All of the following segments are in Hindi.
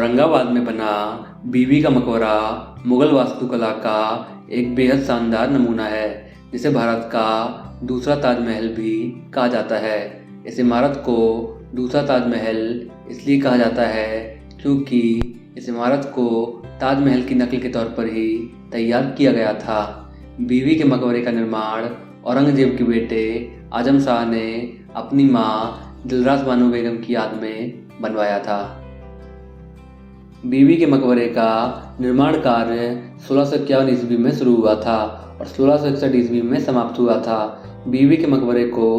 औरंगाबाद में बना बीवी का मकबरा मुगल वास्तुकला का एक बेहद शानदार नमूना है, जिसे भारत का दूसरा ताजमहल भी कहा जाता है। इस इमारत को दूसरा ताजमहल इसलिए कहा जाता है क्योंकि इस इमारत को ताजमहल की नकल के तौर पर ही तैयार किया गया था। बीवी के मकबरे का निर्माण औरंगजेब के बेटे आजम शाह ने अपनी मां दिलरास बानो बेगम की याद में बनवाया था। बीवी के मकबरे का निर्माण कार्य 1651 ईस्वी में शुरू हुआ था और 1661 ईस्वी में समाप्त हुआ था। बीवी के मकबरे को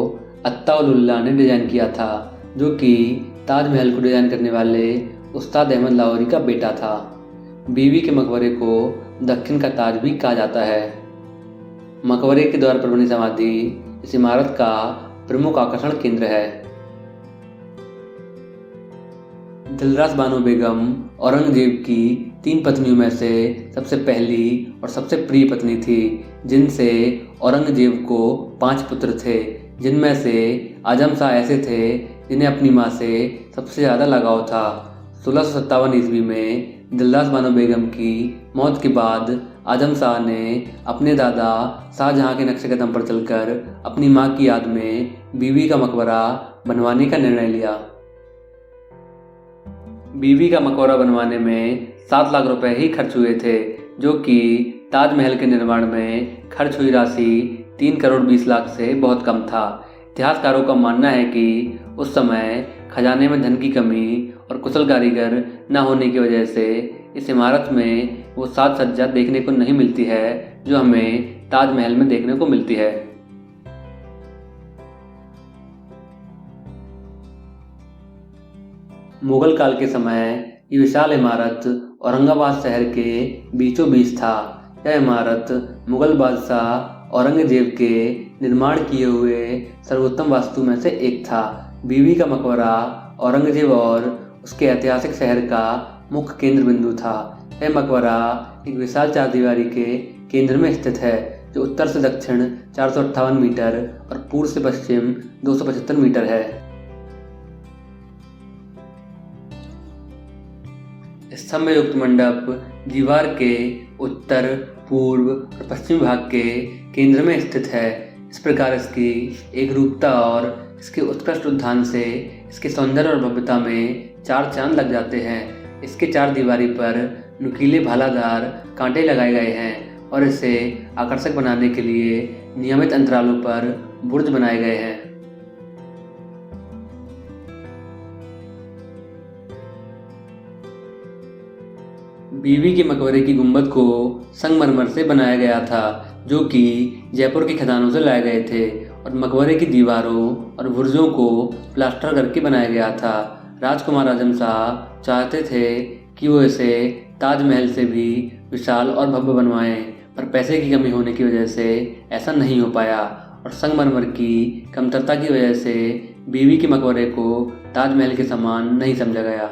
अत्ता-उल-उल्लाह ने डिजाइन किया था, जो कि ताजमहल को डिजाइन करने वाले उस्ताद अहमद लाहोरी का बेटा था। बीवी के मकबरे को दक्षिण का ताज भी कहा जाता है। मकबरे के द्वार पर बनी समाधि इस इमारत का प्रमुख आकर्षण केंद्र है। दिलरास बानो बेगम औरंगजेब की 3 पत्नियों में से सबसे पहली और सबसे प्रिय पत्नी थी, जिनसे औरंगजेब को 5 पुत्र थे, जिनमें से आजम शाह ऐसे थे जिन्हें अपनी मां से सबसे ज़्यादा लगाव था। 1657 ईस्वी में दिलरास बानो बेगम की मौत के बाद आजम शाह ने अपने दादा शाहजहां के नक्शे कदम पर चलकर अपनी मां की याद में बीवी का मकबरा बनवाने का निर्णय लिया। बीवी का मकबरा बनवाने में 7 लाख रुपए ही खर्च हुए थे, जो कि ताजमहल के निर्माण में खर्च हुई राशि 3 करोड़ 20 लाख से बहुत कम था। इतिहासकारों का मानना है कि उस समय खजाने में धन की कमी और कुशल कारीगर न होने की वजह से इस इमारत में वो साज सज्जा देखने को नहीं मिलती है जो हमें ताजमहल में देखने को मिलती है। मुगल काल के समय ये विशाल इमारत औरंगाबाद शहर के बीचों बीच था। यह इमारत मुगल बादशाह औरंगजेब के निर्माण किए हुए सर्वोत्तम वास्तु में से एक था। बीवी का मकबरा औरंगजेब और उसके ऐतिहासिक शहर का मुख्य केंद्र बिंदु था। यह मकबरा एक विशाल चारदीवारी के केंद्र में स्थित है, जो उत्तर से दक्षिण 458 मीटर और पूर्व से पश्चिम 275 मीटर है। स्तंभ युक्त मंडप दीवार के उत्तर, पूर्व और पश्चिम भाग के केंद्र में स्थित है। इस प्रकार इसकी एक रूपता और इसके उत्कृष्ट उद्यान से इसके सौंदर्य और भव्यता में 4 चांद लग जाते हैं। इसके 4 दीवारी पर नुकीले भालादार कांटे लगाए गए हैं और इसे आकर्षक बनाने के लिए नियमित अंतरालों पर बुर्ज बनाए गए हैं। बीवी के मकबरे की गुंबद को संगमरमर से बनाया गया था, जो कि जयपुर के खदानों से लाए गए थे, और मकबरे की दीवारों और बुर्जों को प्लास्टर करके बनाया गया था। राजकुमार आजम शाह चाहते थे कि वो इसे ताजमहल से भी विशाल और भव्य बनवाएं, पर पैसे की कमी होने की वजह से ऐसा नहीं हो पाया और संगमरमर की कमतरता की वजह से बीवी के मकबरे को ताजमहल के समान नहीं समझा गया।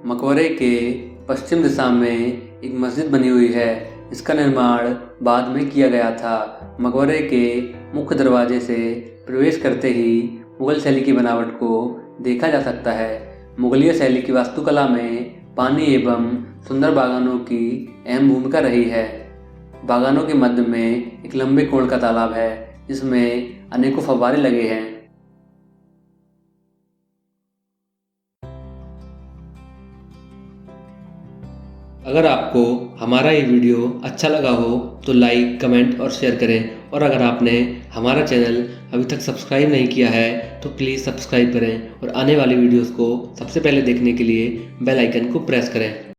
मकबरे के पश्चिम दिशा में एक मस्जिद बनी हुई है, जिसका निर्माण बाद में किया गया था। मकबरे के मुख्य दरवाजे से प्रवेश करते ही मुगल शैली की बनावट को देखा जा सकता है। मुगलिया शैली की वास्तुकला में पानी एवं सुंदर बागानों की अहम भूमिका रही है। बागानों के मध्य में एक लंबे कोण का तालाब है, जिसमें अनेकों फव्वारे लगे हैं। अगर आपको हमारा ये वीडियो अच्छा लगा हो तो लाइक, कमेंट और शेयर करें, और अगर आपने हमारा चैनल अभी तक सब्सक्राइब नहीं किया है तो प्लीज़ सब्सक्राइब करें और आने वाली वीडियोस को सबसे पहले देखने के लिए बेल आइकन को प्रेस करें।